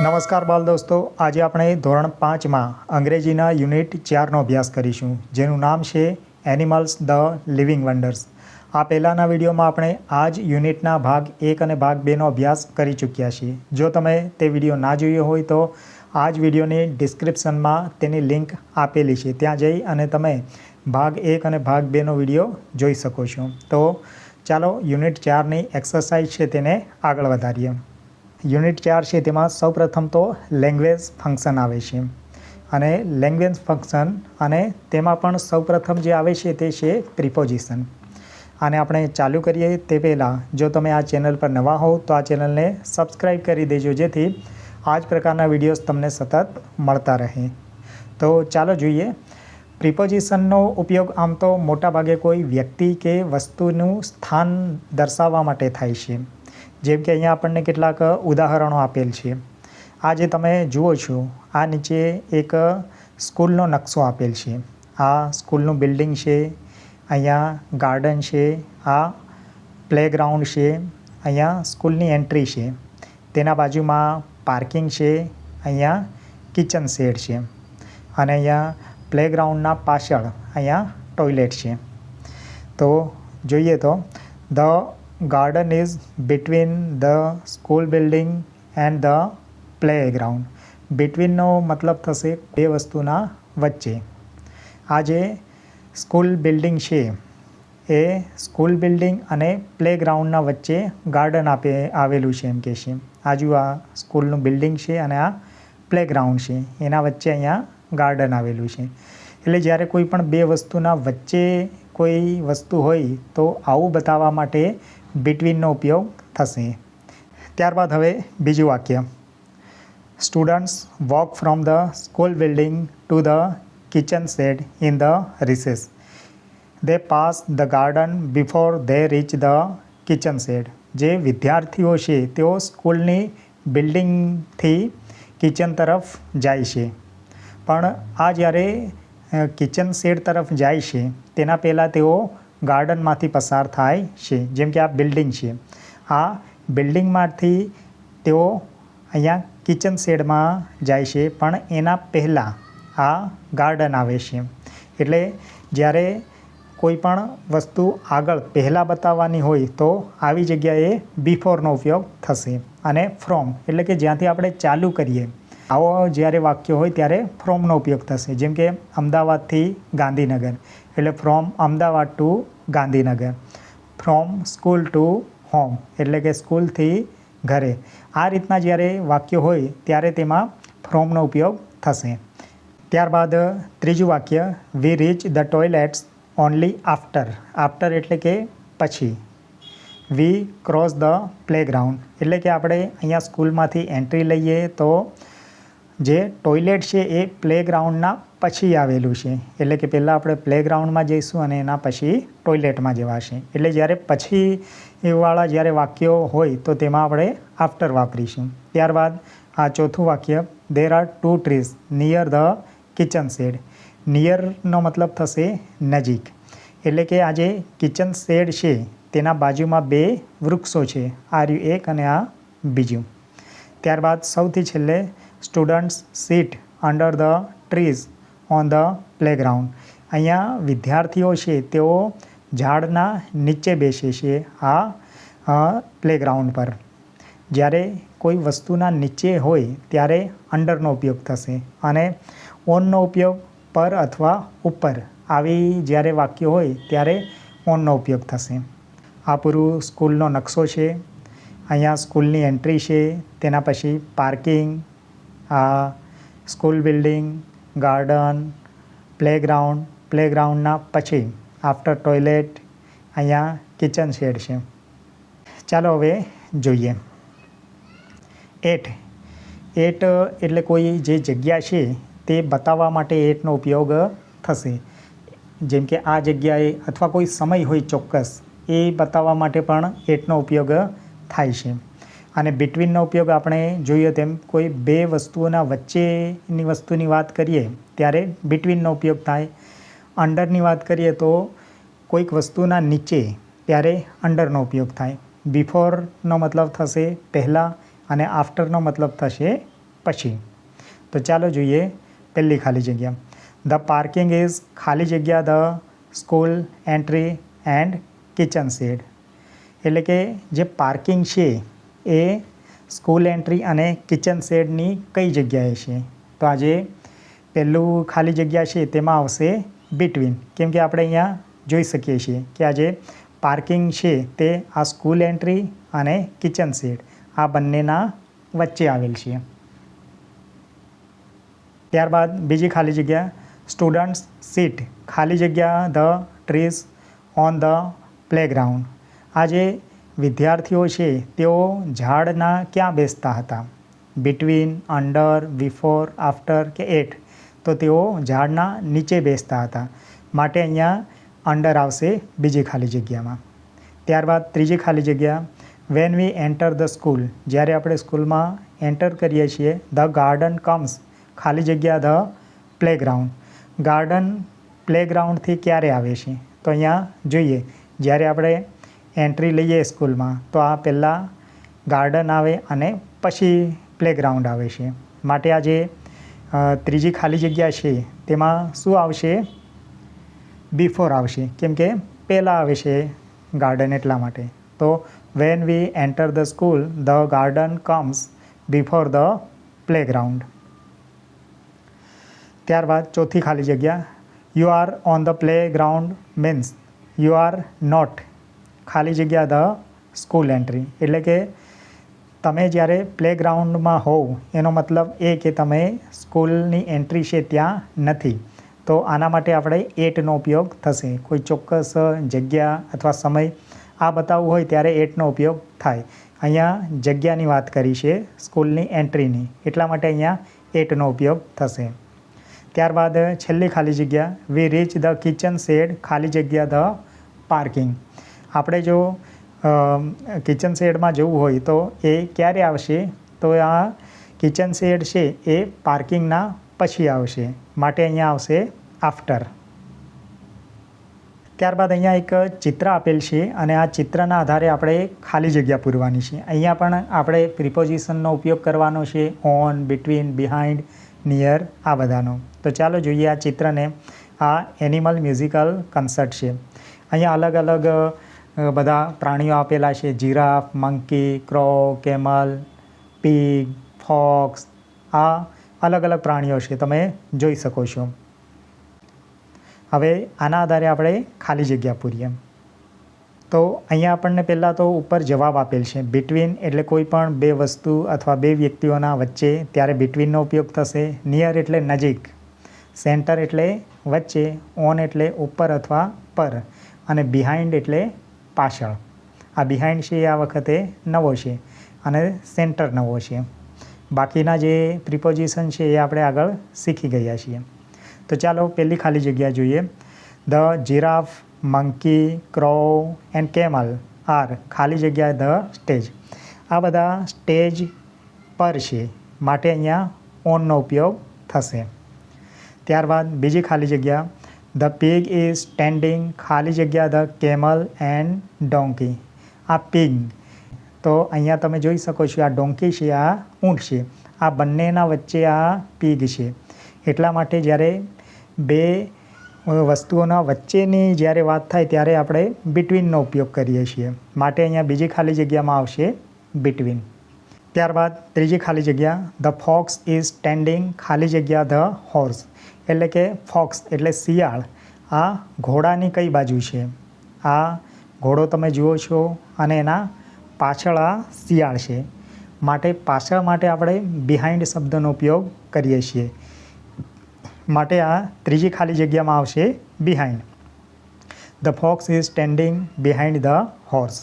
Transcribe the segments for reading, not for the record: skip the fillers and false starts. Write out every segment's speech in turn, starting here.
નમસ્કાર બાલ દોસ્તો, આજે આપણે ધોરણ 5માં અંગ્રેજીના યુનિટ 4નો અભ્યાસ કરીશું, જેનું નામ છે એનિમલ્સ ધ લિવિંગ વન્ડર્સ. આ પહેલાંના વિડીયોમાં આપણે આ જ યુનિટના ભાગ 1 અને ભાગ 2નો અભ્યાસ કરી ચૂક્યા છીએ. જો તમે તે વિડીયો ના જોયો હોય તો આ જ વિડીયોની ડિસ્ક્રિપ્શનમાં તેની લિંક આપેલી છે, ત્યાં જઈ અને તમે ભાગ 1 અને ભાગ 2નો વિડીયો જોઈ શકો છો. તો ચાલો યુનિટ 4ની એક્સરસાઇઝ છે તેને આગળ વધારીએ. યુનિટ 4 છે તેમાં સૌપ્રથમ તો લેંગ્વેજ ફંક્શન આવે છે, અને લેંગ્વેજ ફંક્શન અને તેમાં પણ સૌપ્રથમ જે આવે છે તે છે પ્રિપોઝિશન. આને આપણે ચાલુ કરીએ તે પહેલાં જો તમે આ ચેનલ પર નવા હોવ તો આ ચેનલને સબસ્ક્રાઈબ કરી દેજો, જેથી આ જ પ્રકારના વિડીયોઝ તમને સતત મળતા રહે. તો ચાલો જોઈએ. પ્રિપોઝિશનનો ઉપયોગ આમ તો મોટાભાગે કોઈ વ્યક્તિ કે વસ્તુનું સ્થાન દર્શાવવા માટે થાય છે. જેમ કે અહીંયા આપણને કેટલાક ઉદાહરણો આપેલ છે. આ જે તમે જુઓ છો, આ નીચે એક સ્કૂલનો નકશો આપેલ છે. આ સ્કૂલનું બિલ્ડિંગ છે, અહીંયા ગાર્ડન છે, આ પ્લેગ્રાઉન્ડ છે, અહીંયા સ્કૂલની એન્ટ્રી છે, તેના બાજુમાં પાર્કિંગ છે, અહીંયા કિચન શેડ છે, અને અહીંયા પ્લેગ્રાઉન્ડના પાછળ અહીંયા ટોયલેટ છે. તો જોઈએ તો the garden is between the school building and the playground. બિટવીનનો મતલબ થશે બે વસ્તુના વચ્ચે. આ જે સ્કૂલ બિલ્ડિંગ છે એ સ્કૂલ બિલ્ડિંગ અને પ્લેગ્રાઉન્ડના વચ્ચે ગાર્ડન આવેલું છે એમ કે છે. આજુ આ સ્કૂલનું બિલ્ડિંગ છે અને આ પ્લેગ્રાઉન્ડ છે, એના વચ્ચે અહીંયા ગાર્ડન આવેલું છે. એટલે જ્યારે કોઈ પણ બે વસ્તુના વચ્ચે કોઈ વસ્તુ હોય તો આવું બતાવવા માટે બિટવીનનો ઉપયોગ થશે. ત્યારબાદ હવે બીજું વાક્ય. Students walk from the school building to the kitchen shed in the recess. They pass the garden before they reach the kitchen shed. જે વિદ્યાર્થીઓ છે તેઓ સ્કૂલની બિલ્ડિંગથી કિચન તરફ જાય છે, પણ આ જ્યારે કિચન શેડ તરફ જાય છે તેના પહેલાં તેઓ ગાર્ડનમાંથી પસાર થાય છે. જેમ કે આ બિલ્ડિંગ છે, આ બિલ્ડિંગમાંથી તેઓ અહીંયા કિચન શેડમાં જાય છે, પણ એના પહેલાં આ ગાર્ડન આવે છે. એટલે જ્યારે કોઈ પણ વસ્તુ આગળ પહેલાં બતાવવાની હોય તો આવી જગ્યાએ બિફોરનો ઉપયોગ થશે, અને ફ્રોમ એટલે કે જ્યાંથી આપણે ચાલુ કરીએ આવો જ્યારે વાક્ય હોય ત્યારે ફ્રોમનો ઉપયોગ થશે. જેમ કે અમદાવાદથી ગાંધીનગર, એટલે from Ahmedabad to Gandhinagar. From school to home એટલે કે સ્કૂલથી ઘરે. આ રીતના જ્યારે વાક્ય હોય ત્યારે તેમાં ફ્રોમનો ઉપયોગ થશે. ત્યારબાદ ત્રીજું વાક્ય. We reach the toilets only after. After એટલે કે પછી. વી ક્રોસ ધ પ્લેગ્રાઉન્ડ એટલે કે આપણે અહીંયા સ્કૂલમાંથી એન્ટ્રી લઈએ તો જે ટોયલેટ છે એ પ્લેગ્રાઉન્ડના પછી આવેલું છે. એટલે કે પહેલાં આપણે પ્લેગ્રાઉન્ડમાં જઈશું અને એના પછી ટોયલેટમાં જવાશે. એટલે જ્યારે પછી એવાળા જ્યારે વાક્યો હોય તો તેમાં આપણે આફ્ટર વાપરીશું. ત્યારબાદ આ ચોથું વાક્ય. There are 2 trees near the kitchen shed. નિયરનો મતલબ થશે નજીક. એટલે કે આ જે કિચન શેડ છે તેના બાજુમાં બે વૃક્ષો છે, આ રહ્યું એક અને આ બીજું. ત્યારબાદ સૌથી છેલ્લે. Students seat under the trees on the playground. અહીંયા વિદ્યાર્થીઓ છે તેઓ ઝાડના નીચે બેસે છે આ પ્લેગ્રાઉન્ડ પર. જ્યારે કોઈ વસ્તુના નીચે હોય ત્યારે અંડરનો ઉપયોગ થશે, અને ઓનનો ઉપયોગ પર અથવા ઉપર આવી જ્યારે વાક્ય હોય ત્યારે ઓનનો ઉપયોગ થશે. આ પૂરું સ્કૂલનો નકશો છે. અહીંયા સ્કૂલની એન્ટ્રી છે, તેના પછી પાર્કિંગ, આ સ્કૂલ બિલ્ડિંગ, ગાર્ડન, પ્લેગ્રાઉન્ડ, પ્લેગ્રાઉન્ડના પછી આફ્ટર ટોયલેટ, અહીંયા કિચન શેડ છે. ચાલો હવે જોઈએ. એટ. એટ એટલે કોઈ જે જગ્યા છે તે બતાવવા માટે એટનો ઉપયોગ થશે. જેમ કે આ જગ્યાએ અથવા કોઈ સમય હોય ચોક્કસ એ બતાવવા માટે પણ એટનો ઉપયોગ થાય છે. અને બિટવીનનો ઉપયોગ આપણે જોઈએ તેમ કોઈ બે વસ્તુઓના વચ્ચેની વસ્તુની વાત કરીએ ત્યારે બિટવીનનો ઉપયોગ થાય. અંડરની વાત કરીએ તો કોઈક વસ્તુના નીચે ત્યારે અંડરનો ઉપયોગ થાય. બિફોરનો મતલબ થશે પહેલાં, અને આફ્ટરનો મતલબ થશે પછી. તો ચાલો જોઈએ પહેલી ખાલી જગ્યા. ધ પાર્કિંગ ઇઝ ખાલી જગ્યા the school entry and kitchen shed. એટલે કે જે પાર્કિંગ છે એ સ્કૂલ એન્ટ્રી અને કિચન શેડની કઈ જગ્યાએ છે? તો આજે પહેલું ખાલી જગ્યા છે તેમાં આવશે બિટવીન. કેમ કે આપણે અહીંયા જોઈ શકીએ છીએ કે આજે પાર્કિંગ છે તે આ સ્કૂલ એન્ટ્રી અને કિચન શેડ આ બંનેના વચ્ચે આવેલ છે. ત્યારબાદ બીજી ખાલી જગ્યા સ્ટુડન્ટ્સ સીટ ખાલી જગ્યા the trees on the playground. આ જે વિદ્યાર્થીઓ છે તેઓ ઝાડના ક્યાં બેસતા હતા? બિટવીન, અંડર, બિફોર, આફ્ટર કે એટ? તો તેઓ ઝાડના નીચે બેસતા હતા, માટે અહીંયા અંડર આવશે બીજી ખાલી જગ્યામાં. ત્યારબાદ ત્રીજી ખાલી જગ્યા van we enter the school. જ્યારે આપણે સ્કૂલમાં એન્ટર કરીએ છીએ ધ ગાર્ડન કમ્સ ખાલી જગ્યા ધ પ્લેગ્રાઉન્ડ. ગાર્ડન પ્લેગ્રાઉન્ડથી ક્યારે આવે છે? તો અહીંયા જોઈએ જ્યારે આપણે એન્ટ્રી લઈએ સ્કૂલમાં તો આ પહેલાં ગાર્ડન આવે અને પછી પ્લેગ્રાઉન્ડ આવે છે. માટે આ જે ત્રીજી ખાલી જગ્યા છે તેમાં શું આવશે? બિફોર આવશે, કેમ કે પહેલાં આવે છે ગાર્ડન એટલા માટે. તો when we enter the school the garden comes before the playground. ત્યારબાદ ચોથી ખાલી જગ્યા you are on the playground means you are not ખાલી જગ્યા ધ સ્કૂલ એન્ટ્રી. એટલે કે તમે જ્યારે પ્લેગ્રાઉન્ડમાં હોવ એનો મતલબ એ કે તમે સ્કૂલની એન્ટ્રી છે ત્યાં નથી. તો આના માટે આપણે એટનો ઉપયોગ થશે. કોઈ ચોક્કસ જગ્યા અથવા સમય આ બતાવવું હોય ત્યારે એટનો ઉપયોગ થાય. અહીંયા જગ્યાની વાત કરી છે સ્કૂલની એન્ટ્રીની, એટલા માટે અહીંયા એટનો ઉપયોગ થશે. ત્યારબાદ છેલ્લી ખાલી જગ્યા વી રીચ ધ કિચન શેડ ખાલી જગ્યા ધ પાર્કિંગ. આપણે જો કિચન શેડમાં જવું હોય તો એ ક્યારે આવશે? તો આ કિચન શેડ છે એ પાર્કિંગના પછી આવશે, માટે અહીંયા આવશે આફ્ટર. ત્યારબાદ અહીંયા એક ચિત્ર આપેલ છે અને આ ચિત્રના આધારે આપણે ખાલી જગ્યા પૂરવાની છે. અહીંયા પણ આપણે પ્રિપોઝિશનનો ઉપયોગ કરવાનો છે, ઓન, બિટવીન, બિહાઇન્ડ, નિયર આ બધાનો. તો ચાલો જોઈએ આ ચિત્રને. આ એનિમલ મ્યુઝિકલ કન્સર્ટ છે. અહીંયા અલગ અલગ બધા પ્રાણીઓ આપેલા છે. Giraffe, monkey, crow, camel, pig, fox આ અલગ અલગ પ્રાણીઓ છે, તમે જોઈ શકો છો. હવે આના આધારે આપણે ખાલી જગ્યા પૂરીએ. તો અહીંયા આપણને પહેલાં તો ઉપર જવાબ આપેલ છે બિટવીન એટલે કોઈ પણ બે વસ્તુ અથવા બે વ્યક્તિઓના વચ્ચે, ત્યારે બિટવીનનો ઉપયોગ થશે. નિયર એટલે નજીક, સેન્ટર એટલે વચ્ચે, ઓન એટલે ઉપર અથવા પર, અને બિહાઇન્ડ એટલે પાછળ. આ બિહાઇન્ડ છે આ વખતે નવો છે અને સેન્ટર નવો છે. બાકીના જે પ્રિપોઝિશન છે એ આપણે આગળ શીખી ગયા છીએ. તો ચાલો પહેલી ખાલી જગ્યા જોઈએ. The giraffe, monkey, crow and camel are ખાલી જગ્યા ધ સ્ટેજ. આ બધા સ્ટેજ પર છે, માટે અહીંયા ઓનનો ઉપયોગ થશે. ત્યારબાદ બીજી ખાલી જગ્યા ધ પીગ ઇઝ સ્ટેન્ડિંગ ખાલી જગ્યા ધ કેમલ એન્ડ ડોંકી. આ પીગ તો અહીંયા તમે જોઈ શકો છો આ ડોંકી છે, આ ઊંટ છે. આ બંનેના વચ્ચે આ પીગ છે. એટલા માટે જ્યારે બે વસ્તુઓના વચ્ચેની જ્યારે વાત થાય ત્યારે આપણે બિટવીનનો ઉપયોગ કરીએ છીએ, માટે અહીંયા બીજી ખાલી જગ્યામાં આવશે બિટવીન. ત્યારબાદ ત્રીજી ખાલી જગ્યા ધ ફોક્સ ઇઝ સ્ટેન્ડિંગ ખાલી જગ્યા ધ હોર્સ. એટલે કે ફોક્સ એટલે શિયાળ આ ઘોડાની કઈ બાજુ છે? આ ઘોડો તમે જુઓ છો અને એના પાછળ આ શિયાળ છે, માટે પાછળ માટે આપણે બિહાઇન્ડ શબ્દનો ઉપયોગ કરીએ છીએ. માટે આ ત્રીજી ખાલી જગ્યામાં આવશે behind. The fox is standing behind the horse.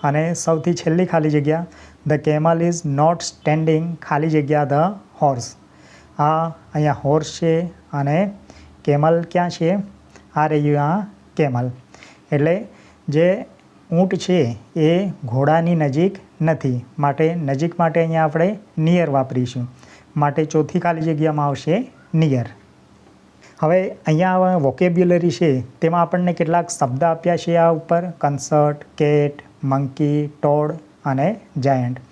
અને સૌથી છેલ્લી ખાલી જગ્યા the camel is not standing ખાલી જગ્યા ધ હોર્સ. આ અહીંયા હોર્સ છે અને કેમલ ક્યાં છે? આ રહ્યું આ કેમલ. એટલે જે ઊંટ છે એ ઘોડાની નજીક નથી, માટે નજીક માટે અહીંયા આપણે નિયર વાપરીશું, માટે ચોથી ખાલી જગ્યામાં આવશે નિયર. હવે અહીંયા વોકેબ્યુલરી છે તેમાં આપણને કેટલાક શબ્દ આપ્યા છે આ ઉપર: કન્સર્ટ, કેટ, મંકી, ટોડ અને જાયન્ટ.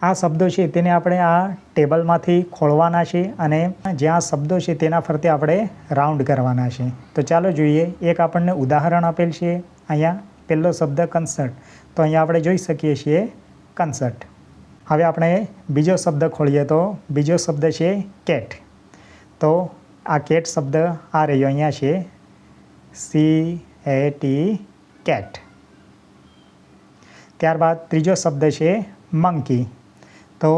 આ શબ્દો છે તેને આપણે આ ટેબલમાંથી ખોલવાના છે અને જ્યાં શબ્દો છે તેના ફરતે આપણે રાઉન્ડ કરવાના છે. તો ચાલો જોઈએ. એક આપણને ઉદાહરણ આપેલ છે. અહીંયા પહેલો શબ્દ કન્સર્ટ, તો અહીંયા આપણે જોઈ શકીએ છીએ કન્સર્ટ. હવે આપણે બીજો શબ્દ ખોલીએ તો બીજો શબ્દ છે કેટ. તો આ કેટ શબ્દ આ રહ્યો અહીંયા છે CAT કેટ. ત્યારબાદ ત્રીજો શબ્દ છે મંકી. તો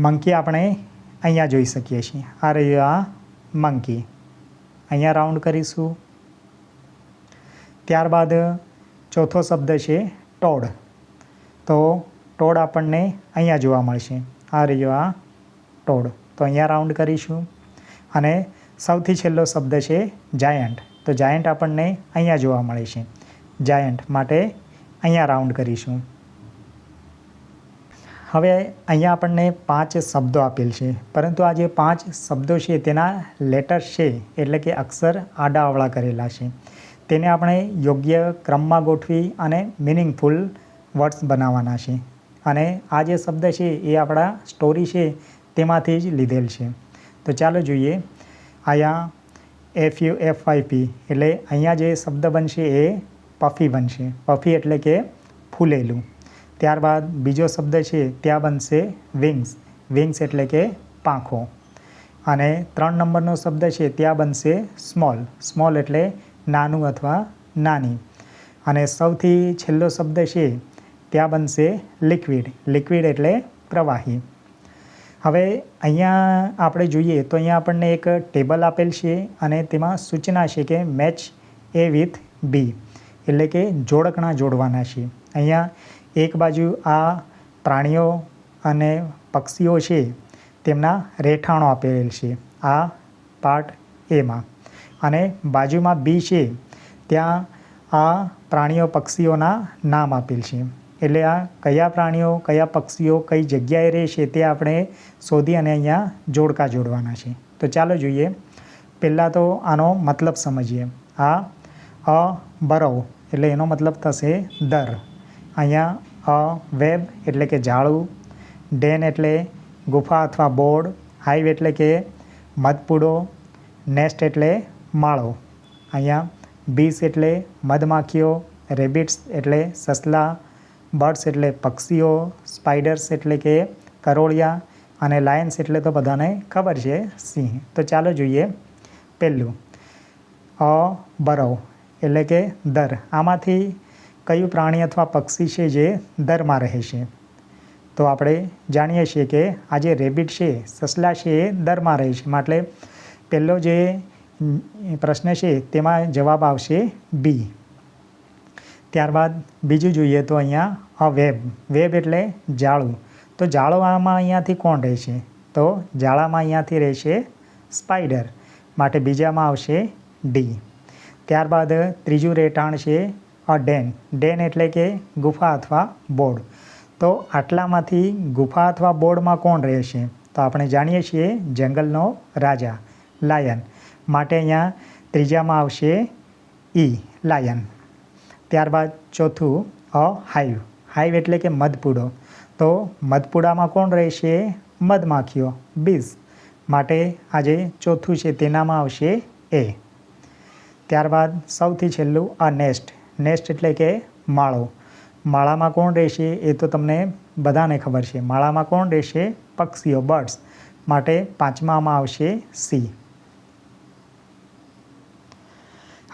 મંકી આપણે અહીંયા જોઈ શકીએ છીએ. આ રહ્યો આ મંકી. અહીંયા રાઉન્ડ કરીશું. ત્યારબાદ ચોથો શબ્દ છે ટોડ. તો ટોડ આપણને અહીંયા જોવા મળશે. આ રહ્યો આ ટોડ. તો અહીંયા રાઉન્ડ કરીશું. અને સૌથી છેલ્લો શબ્દ છે જાયન્ટ. તો જાયન્ટ આપણને અહીંયા જોવા મળે છે. જાયન્ટ માટે અહીંયા રાઉન્ડ કરીશું. હવે અહીંયા આપણને 5 શબ્દો આપેલ છે, પરંતુ આ જે 5 શબ્દો છે તેના લેટર્સ છે એટલે કે અક્ષર આડાઅવળા કરેલા છે. તેને આપણે યોગ્ય ક્રમમાં ગોઠવી અને મિનિંગફુલ વર્ડ્સ બનાવવાના છે. અને આ જે શબ્દ છે એ આપણા સ્ટોરી છે તેમાંથી જ લીધેલ છે. તો ચાલો જોઈએ. અહીંયા FUFYP એટલે અહીંયા જે શબ્દ બનશે એ પફી બનશે. પફી એટલે કે ફૂલેલું. ત્યારબાદ બીજો શબ્દ છે ત્યાં બનશે વિંગ્સ. વિંગ્સ એટલે કે પાંખો. અને 3 નંબરનો શબ્દ છે ત્યાં બનશે સ્મોલ. સ્મોલ એટલે નાનું અથવા નાની. અને સૌથી છેલ્લો શબ્દ છે ત્યાં બનશે લિક્વિડ. લિક્વિડ એટલે પ્રવાહી. હવે અહીંયા આપણે જોઈએ તો અહીંયા આપણને એક ટેબલ આપેલ છે અને તેમાં સૂચના છે કે મેચ A with B એટલે કે જોડકણા જોડવાના છે. અહીંયા એક બાજુ આ પ્રાણીઓ અને પક્ષીઓ છે તેમના રહેઠાણો આપેલ છે આ પાર્ટ એમાં. અને બાજુમાં B છે ત્યાં આ પ્રાણીઓ પક્ષીઓના નામ આપેલ છે. એટલે આ કયા પ્રાણીઓ કયા પક્ષીઓ કઈ જગ્યાએ રહે છે તે આપણે શોધી અને અહીંયા જોડકા જોડવાના છે. તો ચાલો જોઈએ. પહેલાં તો આનો મતલબ સમજીએ. આ બરવ એટલે એનો મતલબ થશે દર. અહીંયા વેબ એટલે કે જાળું. ડેન એટલે ગુફા અથવા બોર્ડ. હાઇવ એટલે કે મધપૂડો. નેસ્ટ એટલે માળો. અહીંયા બીસ એટલે મધમાખીઓ. રેબિટ્સ એટલે સસલા. બર્ડ્સ એટલે પક્ષીઓ. સ્પાઈડર્સ એટલે કે કરોળિયા. અને લાયન્સ એટલે તો બધાને ખબર છે સિંહ. તો ચાલો જોઈએ. પહેલું બરવ એટલે કે દર. આમાંથી કયું પ્રાણી અથવા પક્ષી છે જે દરમાં રહે છે? તો આપણે જાણીએ છીએ કે આ જે રેબિટ છે સસલા છે એ દરમાં રહે છે. માટે પહેલો જે પ્રશ્ન છે તેમાં જવાબ આવશે બી. ત્યારબાદ બીજું જોઈએ તો અહીંયા વેબ. વેબ એટલે જાળું. તો જાળવામાં અહીંયાથી કોણ રહે છે? તો જાળામાં અહીંયાથી રહે છે સ્પાઈડર. માટે બીજામાં આવશે ડી. ત્યારબાદ ત્રીજું રહેઠાણ છે ડેન. ડેન એટલે કે ગુફા અથવા બોર્ડ. તો આટલામાંથી ગુફા અથવા બોર્ડમાં કોણ રહે છે? તો આપણે જાણીએ છીએ જંગલનો રાજા લાયન. માટે અહીંયા ત્રીજામાં આવશે ઈ લાયન. ત્યારબાદ ચોથું હાઇવ. હાઇવ એટલે કે મધપૂડો. તો મધપૂડામાં કોણ રહે છે? મધમાખીઓ બીઝ. માટે આજે ચોથું છે તેનામાં આવશે એ. ત્યારબાદ સૌથી છેલ્લું નેસ્ટ. નેસ્ટ એટલે કે માળો. માળામાં કોણ રહેશે? એ તો તમને બધાને ખબર છે. માળામાં કોણ રહેશે? પક્ષીઓ બર્ડ્સ. માટે પાંચમામાં આવશે સી.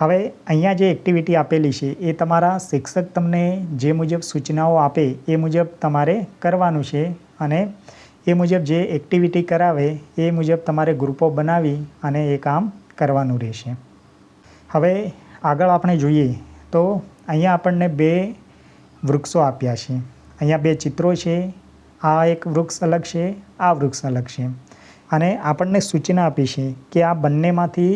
હવે અહીંયા જે એક્ટિવિટી આપેલી છે એ તમારા શિક્ષક તમને જે મુજબ સૂચનાઓ આપે એ મુજબ તમારે કરવાનું છે. અને એ મુજબ જે એક્ટિવિટી કરાવે એ મુજબ તમારે ગ્રુપો બનાવી અને એ કામ કરવાનું રહેશે. હવે આગળ આપણે જોઈએ તો અહીંયા આપણને 2 વૃક્ષો આપ્યા છે. અહીંયા 2 ચિત્રો છે. આ એક વૃક્ષ અલગ છે, આ વૃક્ષ અલગ છે. અને આપણને સૂચના આપી છે કે આ બંનેમાંથી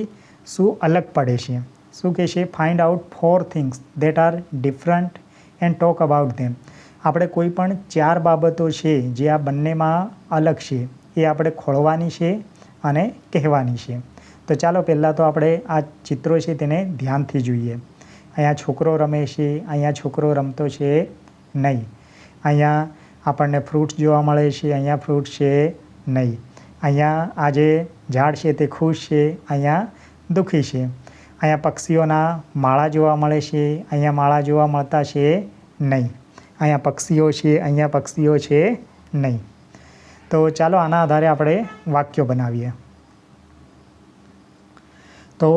શું અલગ પડે છે. શું કહે છે? Find out 4 things that are different and talk about ધેમ. આપણે કોઈ પણ 4 બાબતો છે જે આ બંનેમાં અલગ છે એ આપણે ખોળવાની છે અને કહેવાની છે. તો ચાલો પહેલાં તો આપણે આ ચિત્રો છે તેને ધ્યાનથી જોઈએ. અહીંયા છોકરો રમે છે, અહીંયા છોકરો રમતો છે નહીં. અહીંયા આપણને ફ્રૂટ્સ જોવા મળે છે, અહીંયા ફ્રૂટ છે નહીં. અહીંયા આ જે ઝાડ છે તે ખુશ છે, અહીંયા દુઃખી છે. અહીંયા પક્ષીઓના માળા જોવા મળે છે, અહીંયા માળા જોવા મળતા છે નહીં. અહીંયા પક્ષીઓ છે, અહીંયા પક્ષીઓ છે નહીં. તો ચાલો આના આધારે આપણે વાક્યો બનાવીએ. તો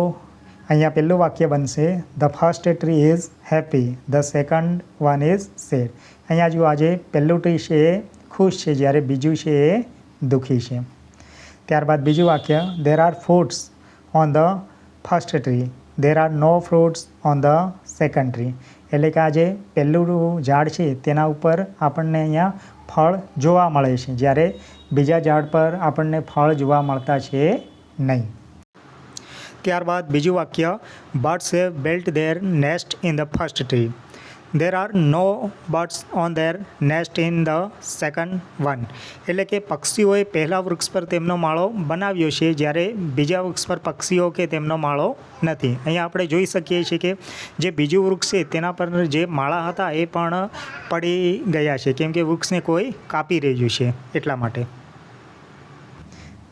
અહીંયા પહેલું વાક્ય બનશે, the first tree is happy, the second one is sad. અહીંયા જો આજે પહેલું ટ્રી છે એ ખુશ છે, જ્યારે બીજું છે એ દુઃખી છે. ત્યારબાદ બીજું વાક્ય, there are fruits on the first tree, there are no fruits on the second tree. એટલે કે આ જે પહેલું ઝાડ છે તેના ઉપર આપણને અહીંયા ફળ જોવા મળે છે, જ્યારે બીજા ઝાડ પર આપણને ફળ જોવા મળતા છે નહીં. ત્યારબાદ બીજું વાક્ય, birds have built their nest in the first tree, there are no birds on their nest in the second one. એટલે કે પક્ષીઓએ પહેલાં વૃક્ષ પર તેમનો માળો બનાવ્યો છે, જ્યારે બીજા વૃક્ષ પર પક્ષીઓ કે તેમનો માળો નથી. અહીંયા આપણે જોઈ શકીએ છીએ કે જે બીજું વૃક્ષ છે તેના પર જે માળા હતા એ પણ પડી ગયા છે, કેમ કે વૃક્ષને કોઈ કાપી રહ્યું છે એટલા માટે.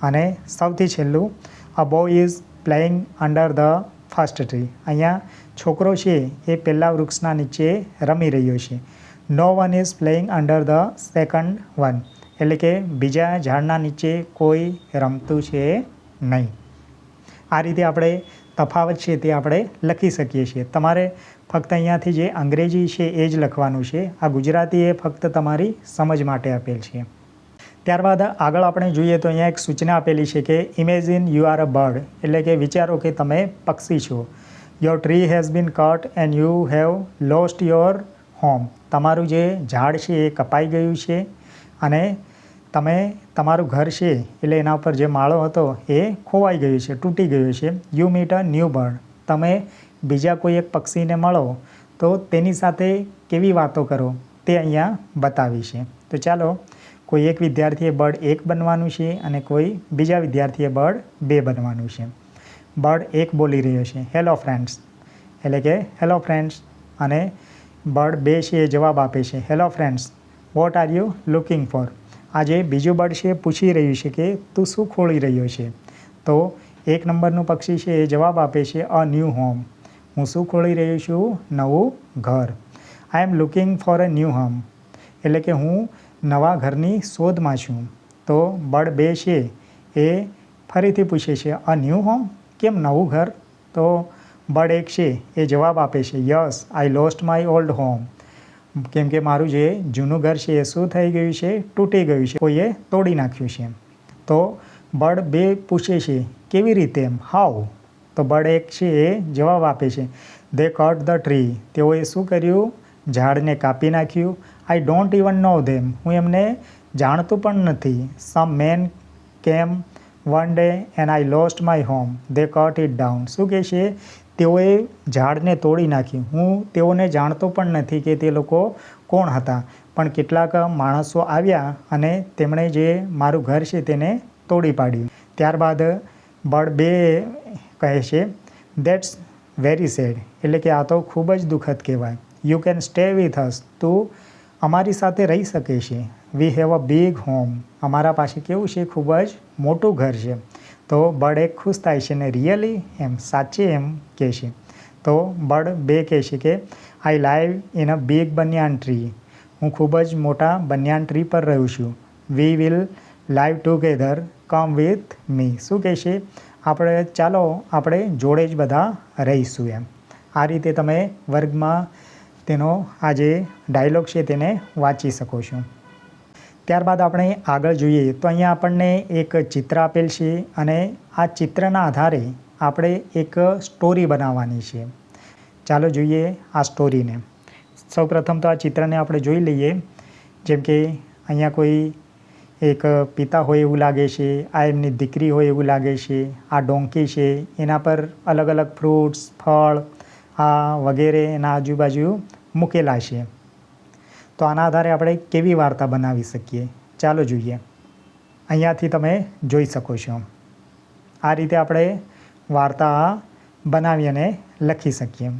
અને સૌથી છેલ્લું, a boy is playing under the first tree. અહીંયા છોકરો છે એ પહેલાં વૃક્ષના નીચે રમી રહ્યો છે. No one is playing under the second one. એટલે કે બીજા ઝાડના નીચે કોઈ રમતું છે નહીં. આ રીતે આપણે તફાવત છે તે આપણે લખી શકીએ છીએ. તમારે ફક્ત અહીંયાથી જે અંગ્રેજી છે એ જ લખવાનું છે. આ ગુજરાતી એ ફક્ત તમારી સમજ માટે આપેલ છે. ત્યારબાદ આગળ આપણે જોઈએ તો અહીંયા એક સૂચના આપેલી છે કે imagine you are a bird. એટલે કે વિચારો કે તમે પક્ષી છો. Your tree has been cut and you have lost your home. તમારું જે ઝાડ છે એ કપાઈ ગયું છે અને તમે તમારું ઘર છે એટલે એના ઉપર જે માળો હતો એ ખોવાઈ ગયું છે, તૂટી ગયું છે. You meet a new bird. તમે બીજા કોઈ એક પક્ષીને મળો તો તેની સાથે કેવી વાતો કરો તે અહીંયા બતાવી છે. તો ચાલો, કોઈ એક વિદ્યાર્થીએ બર્ડ 1 બનવાનું છે અને કોઈ બીજા વિદ્યાર્થીએ બર્ડ 2 બનવાનું છે. બર્ડ 1 બોલી રહ્યો છે, હેલો ફ્રેન્ડ્સ, એટલે કે હેલો ફ્રેન્ડ્સ. અને બર્ડ 2 છે એ જવાબ આપે છે, hello friends, what are you looking for. આ જે બીજું બર્ડ છે પૂછી રહ્યું છે કે તું શું ખોળી રહ્યો છે. તો 1 નંબરનું પક્ષી છે એ જવાબ આપે છે, અ ન્યૂ હોમ. હું શું ખોળી રહ્યો છું? નવું ઘર. I am looking for a new home. એટલે કે હું નવા ઘરની શોધમાં છું. તો બર્ડ 2 છે એ ફરીથી પૂછે છે, અ ન્યૂ હોમ, કેમ નવું ઘર? તો બર્ડ 1 છે એ જવાબ આપે છે, yes I lost my old home. કેમ કે મારું જે જૂનું ઘર છે એ શું થઈ ગયું છે? તૂટી ગયું છે, કોઈએ તોડી નાખ્યું છે. તો બર્ડ 2 પૂછે છે, કેવી રીતે એમ? હાઉ? તો બર્ડ 1 છે એ જવાબ આપે છે, દે કટ ધ ટ્રી. તેઓએ શું કર્યું? ઝાડને કાપી નાખ્યું. આઈ ડોન્ટ ઇવન નો ધેમ. હું એમને જાણતું પણ નથી. સમ મેન કેમ one day and I lost my home, they cut it down. શું કહે છે? તેઓએ ઝાડને તોડી નાખ્યું. હું તેઓને જાણતો પણ નથી કે તે લોકો કોણ હતા, પણ કેટલાક માણસો આવ્યા અને તેમણે જે મારું ઘર છે તેને તોડી પાડ્યું. ત્યારબાદ બર્ડ 2 કહે છે, દેટ્સ વેરી સેડ. એટલે કે આ તો ખૂબ જ દુઃખદ કહેવાય. You can stay with us. તું અમારી સાથે રહી શકે છે. We have a big home. અમારા પાસે કેવું છે? ખૂબ જ મોટું ઘર છે. તો બર્ડ 1 ખુશ થાય છે ને રિયલી એમ, સાચે એમ કહે છે. તો બર્ડ 2 કહે છે કે I live in a big banyan tree. હું ખૂબ જ મોટા બનિયાન ટ્રી પર રહું છું. We will live together, come with me. શું કહે છે? ચાલો આપણે જોડે જ બધા રહીશું એમ. આ રીતે તમે વર્ગમાં તેનો આ જે ડાયલોગ છે તેને વાંચી શકો છો. ત્યારબાદ આપણે આગળ જોઈએ તો અહીંયા આપણને એક ચિત્ર આપેલ છે અને આ ચિત્રના આધારે આપણે એક સ્ટોરી બનાવવાની છે. ચાલો જોઈએ આ સ્ટોરીને. સૌપ્રથમ તો આ ચિત્રને આપણે જોઈ લઈએ. જેમ કે અહીંયા કોઈ એક પિતા હોય એવું લાગે છે, આ એમની દીકરી હોય એવું લાગે છે, આ ડોંકી છે, એના પર અલગ અલગ ફ્રૂટ્સ, ફળ આ વગેરે એના આજુબાજુ મૂકેલા છે. તો આના આધારે આપણે કેવી વાર્તા બનાવી શકીએ ચાલો જોઈએ. અહીંયાથી તમે જોઈ શકો છો. આ રીતે આપણે વાર્તા બનાવી અને લખી શકીએ.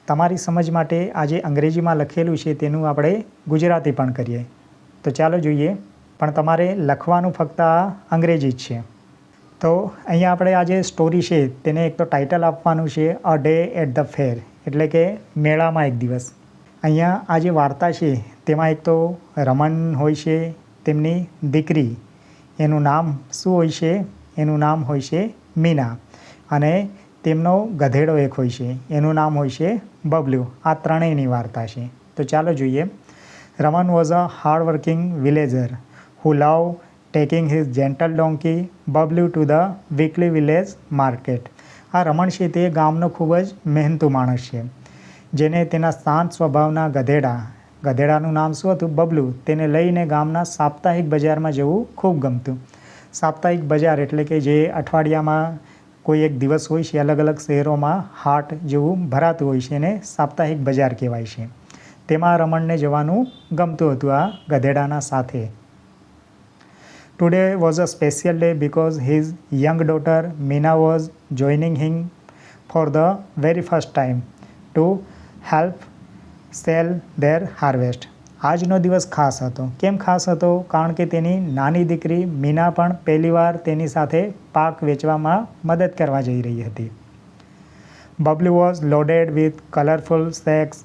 તમારી સમજ માટે આ જે અંગ્રેજીમાં લખેલું છે તેનું આપણે ગુજરાતી પણ કરીએ. તો ચાલો જોઈએ. પણ તમારે લખવાનું ફક્ત આ અંગ્રેજી જ છે. તો અહીંયા આપણે આ જે સ્ટોરી છે તેને એક તો ટાઇટલ આપવાનું છે a day at the fair, એટલે કે મેળામાં એક દિવસ. અહીંયા આ જે વાર્તા છે તેમાં એક તો રમન હોય છે, તેમની દીકરી, એનું નામ શું હોય છે? એનું નામ હોય છે મીના, અને તેમનો ગધેડો એક હોય છે, એનું નામ હોય છે બબલુ. આ ત્રણેયની વાર્તા છે. તો ચાલો જોઈએ. Raman was a hard working villager who loved taking his gentle donkey Bablu to the weekly village market. આ રમણ છે તે ગામનો ખૂબ જ મહેનતુ માણસ છે, જેને તેના શાંત સ્વભાવના ગધેડાનું નામ શું હતું? બબલુ. તેને લઈને ગામના સાપ્તાહિક બજારમાં જવું ખૂબ ગમતું. સાપ્તાહિક બજાર એટલે કે જે અઠવાડિયામાં કોઈ એક દિવસ હોય છે, અલગ અલગ શહેરોમાં હાટ જેવું ભરાતું હોય છે, એને સાપ્તાહિક બજાર કહેવાય છે. તેમાં રમણને જવાનું ગમતું હતું આ ગધેડાના સાથે. Today was a special day because his young daughter Meena was joining him for the very first time to help sell their harvest. આજનો દિવસ ખાસ હતો. કેમ ખાસ હતો? કારણ કે તેની નાની દીકરી મીના પણ પહેલીવાર તેની સાથે પાક વેચવામાં મદદ કરવા જઈ રહી હતી. Bablu was loaded with colorful sacks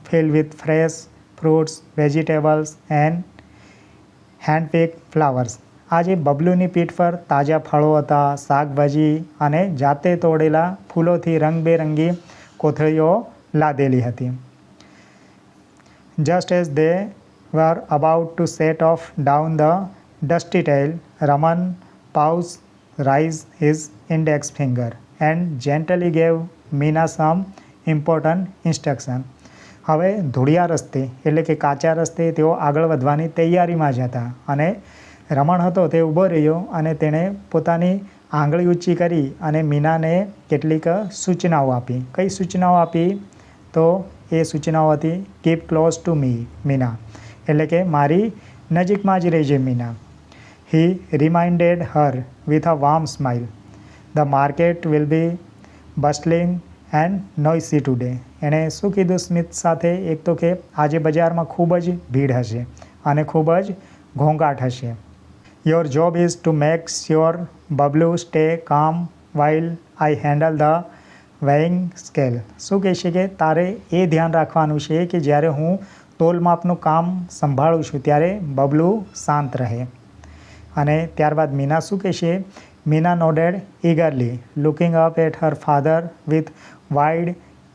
filled with fresh fruits, vegetables and hand-picked flowers. આજે બબલુની પીઠ પર તાજા ફળો હતા, શાકભાજી અને જાતે તોડેલા ફૂલોથી રંગબેરંગી કોથળીઓ લાદેલી હતી. Just as they were about to set off down the dusty trail, Raman paused, raised his index finger and gently gave Meena some important instruction. હવે ધૂળિયા રસ્તે એટલે કે કાચા રસ્તે તેઓ આગળ વધવાની તૈયારીમાં જ હતા, અને રમણ હતો તે ઊભો રહ્યો અને તેણે પોતાની આંગળી ઊંચી કરી અને મીનાને કેટલીક સૂચનાઓ આપી. કઈ સૂચનાઓ આપી? તો એ સૂચનાઓ હતી keep close to me Meena, એટલે કે મારી નજીકમાં જ રહેજે Meena. He reminded her with a warm smile the market will be bustling and noisy today. એણે શું કીધું સ્મિત સાથે? એક તો કે આજે બજારમાં ખૂબ જ ભીડ હશે અને ખૂબ જ ઘોંઘાટ હશે. Your job is to make sure Bablu stay calm while I handle the weighing scale. શું કહે છે કે તારે એ ધ્યાન રાખવાનું છે કે જ્યારે હું તોલમાપનું કામ સંભાળું છું ત્યારે બબલુ શાંત રહે. અને ત્યારબાદ મીના શું કહે છે? Meena nodded eagerly, looking up at her father with wide,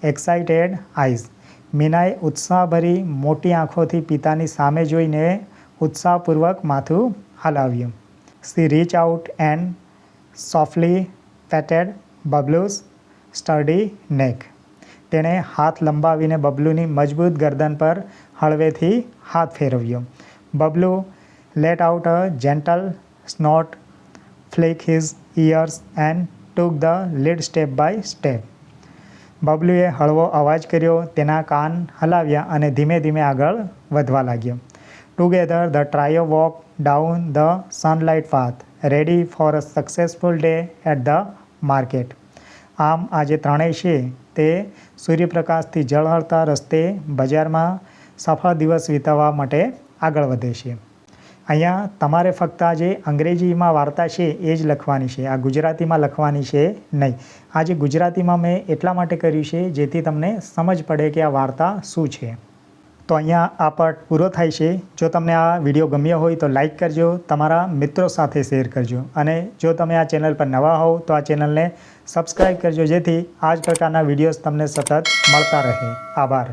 excited eyes. મીનાએ ઉત્સાહભરી મોટી આંખોથી પિતાની સામે જોઈને ઉત્સાહપૂર્વક માથું હલાવ્યું. She reached out and softly patted Bablu's sturdy neck. તેણે હાથ લંબાવીને બબલુની મજબૂત ગરદન પર હળવેથી હાથ ફેરવ્યો. Bablu let out a gentle snort, flicked his ears and took the lead step by step. બબલુએ હળવો અવાજ કર્યો, તેના કાન હલાવ્યા અને ધીમે ધીમે આગળ વધવા લાગ્યો. Together the trio walked down the sunlight path, ready for a successful day at the market. આમ આ જે ત્રણેય છે તે સૂર્યપ્રકાશથી ઝળહળતા રસ્તે બજારમાં સફળ દિવસ વિતાવવા માટે આગળ વધે છે. અહીંયા તમારે ફક્ત આ જે અંગ્રેજીમાં વાર્તા છે એ જ લખવાની છે, આ ગુજરાતીમાં લખવાની છે નહીં. આ જે ગુજરાતીમાં મેં એટલા માટે કર્યું છે જેથી તમને સમજ પડે કે આ વાર્તા શું છે. તો અહીંયા આ પાઠ પૂરો થાય છે. જો તમને આ વિડીયો ગમ્યો હોય તો લાઈક કરજો, તમારા મિત્રો સાથે શેર કરજો, અને જો તમે આ ચેનલ પર નવા હોવ તો આ ચેનલને સબસ્ક્રાઈબ કરજો, જેથી આ જ પ્રકારના વિડીયોઝ તમને સતત મળતા રહે. આભાર.